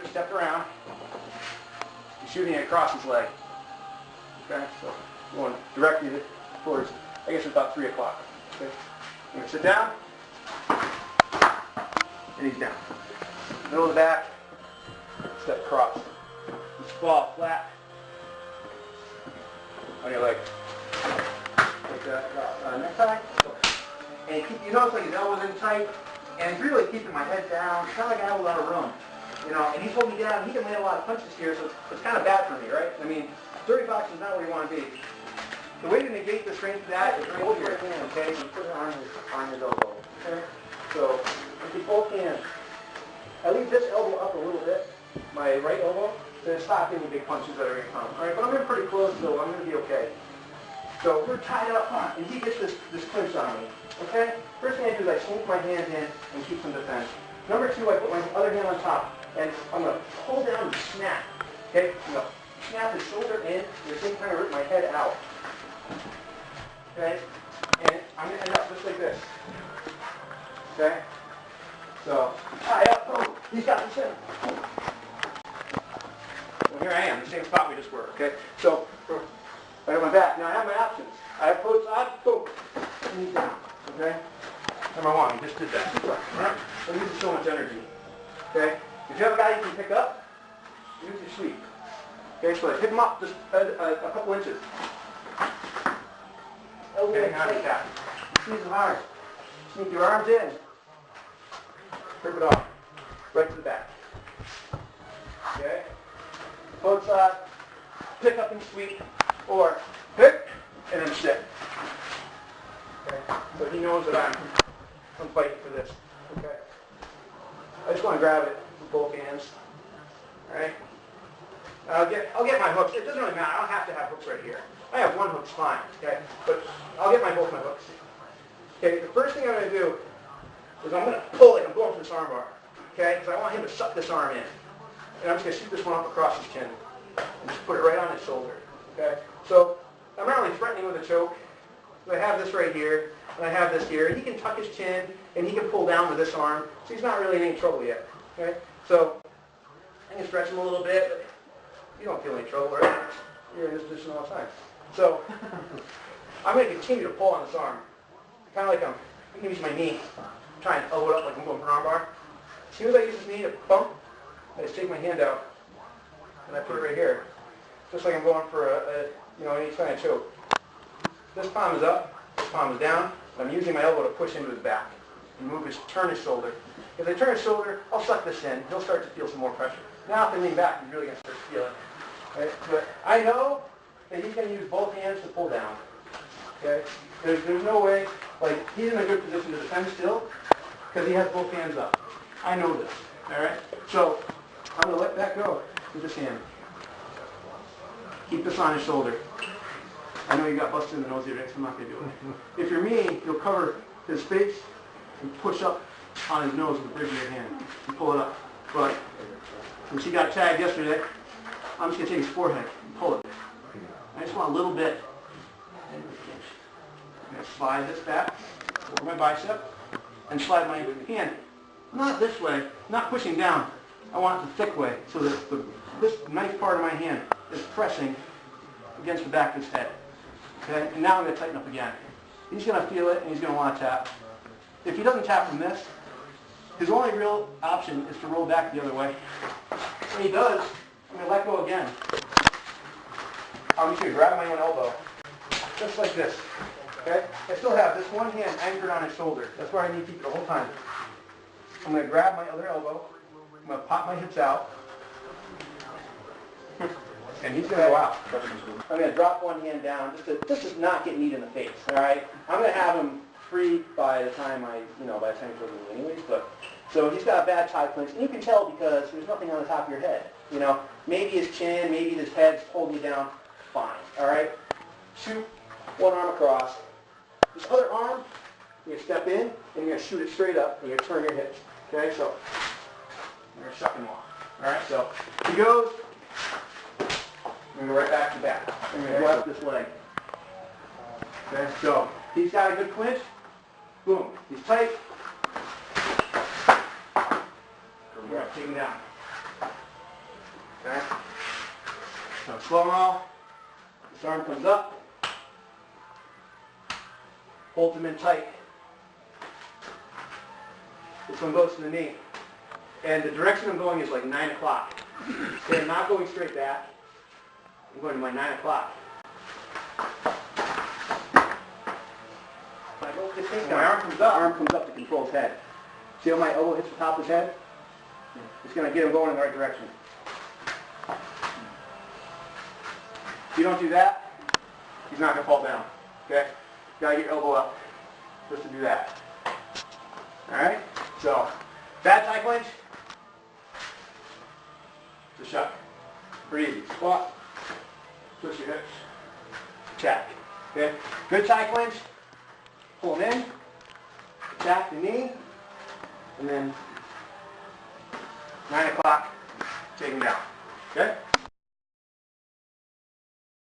he stepped around. He's shooting it across his leg. Okay, so going directly towards, I guess it's about 3 o'clock. Okay, I'm going to sit down, and he's down. Middle of the back, step across. Just fall flat on your leg. Like that. Next time. And you notice like his elbows in tight, and he's really keeping my head down. It's kind of like I have a lot of room. You know, and he's holding me down. He can land a lot of punches here, so it's kind of bad for me, right? I mean, 30 boxing is not where you want to be. The way to negate the strength of that is right here. Okay, so you put it on his elbow. Okay, so if you both hands, I leave this elbow up a little bit, my right elbow, to stop any big punches that are going to come. All right, but I'm in pretty close, so I'm going to be okay. So we're tied up, and he gets this clinch on me. Okay, first thing I do is I sneak my hands in and keep some defense. Number two, I put my other hand on top. And I'm going to pull down and snap. Okay? I'm going to snap his shoulder in, and at the same time rip my head out. Okay? And I'm going to end up just like this. Okay? So, tie up, boom. He's got this in. Well, here I am, the same spot we just were. Okay? So, I have my back. Now I have my options. I have approach side, boom. And he's down. Okay? Number one, we just did that. Alright? That uses so much energy. Okay? If you have a guy you can pick up, use your sweep. Okay, so pick him up just a couple inches. Okay, now you tap. Squeeze them hard. Sneak your arms in. Rip it off. Right to the back. Okay? Both sides. Pick up and sweep. Or pick and then sit. Okay? So he knows that I'm fighting for this. Okay? I just want to grab it with both hands. Alright? I'll get my hooks. It doesn't really matter. I don't have to have hooks right here. I have one hook's fine, okay? But I'll get both my hooks. Okay, the first thing I'm going to do is I'm going to pull it. I'm going for this arm bar. Okay? Because I want him to suck this arm in. And I'm just going to shoot this one up across his chin. And just put it right on his shoulder. Okay? So I'm not really threatening with a choke. So I have this right here. And I have this here. He can tuck his chin. And he can pull down with this arm. So he's not really in any trouble yet. Okay? So I can stretch him a little bit. But you don't feel any trouble, right? You're in this position all the time. So I'm going to continue to pull on this arm. Kind of like I'm going to use my knee. Try and elbow it up like I'm going for an arm bar. As soon as I use this knee to bump, I just take my hand out and I put it right here. Just like I'm going for any kind of choke. This palm is up, this palm is down, and I'm using my elbow to push into his back and turn his shoulder. If I turn his shoulder, I'll suck this in. He'll start to feel some more pressure. Now if I lean back, he's really going to start to feel it. Right? But I know that he's going to use both hands to pull down. Okay? There's no way, like, he's in a good position to defend still because he has both hands up. I know this. All right? So I'm going to let that go with this hand. Keep this on his shoulder. I know you got busted in the nose here, Rick, so I'm not going to do it. If you're me, you'll cover his face and push up on his nose with the bridge of your hand and pull it up. But since he got tagged yesterday, I'm just going to take his forehead and pull it. I just want a little bit. I'm going to slide this back over my bicep and slide my hand, not this way, not pushing down. I want it the thick way so that this nice part of my hand is pressing against the back of his head. Okay? And now I'm going to tighten up again. He's going to feel it and he's going to want to tap. If he doesn't tap from this, his only real option is to roll back the other way. When he does, I'm going to let go again. I'm just going to grab my own elbow, just like this. Okay? I still have this one hand anchored on his shoulder. That's where I need to keep it the whole time. I'm going to grab my other elbow. I'm going to pop my hips out. And he's going to go out. I'm going to drop one hand down just to not get kneed in the face. All right? I'm going to have him free by the time he throws me anyways. But so he's got a bad tie clinch, and you can tell because there's nothing on the top of your head. You know, maybe his chin, maybe his head's holding you down. Fine. All right? Shoot one arm across. This other arm, you're going to step in, and you're going to shoot it straight up, and you're going to turn your hips. Okay? So you're going to shuck him off. All right? So he goes. I'm going to go right back to back. I'm going to go up this leg. Okay? So he's got a good clinch. Boom. He's tight. All right, take him down. Okay? So slow-mo, this arm comes up, holds him in tight. This one goes to the knee. And the direction I'm going is like 9 o'clock. Okay, I'm not going straight back. I'm going to my 9 o'clock. My arm comes up to control his head. See how my elbow hits the top of his head? It's going to get him going in the right direction. If you don't do that, he's not going to fall down. Okay? You got to get your elbow up just to do that. Alright? So, bad tie clinch. It's a shuck. Pretty easy. Squat. Twist your hips. Check. Okay? Good tie clinch. Pull him in. Attack the knee. And then 9 o'clock, take him down. Okay?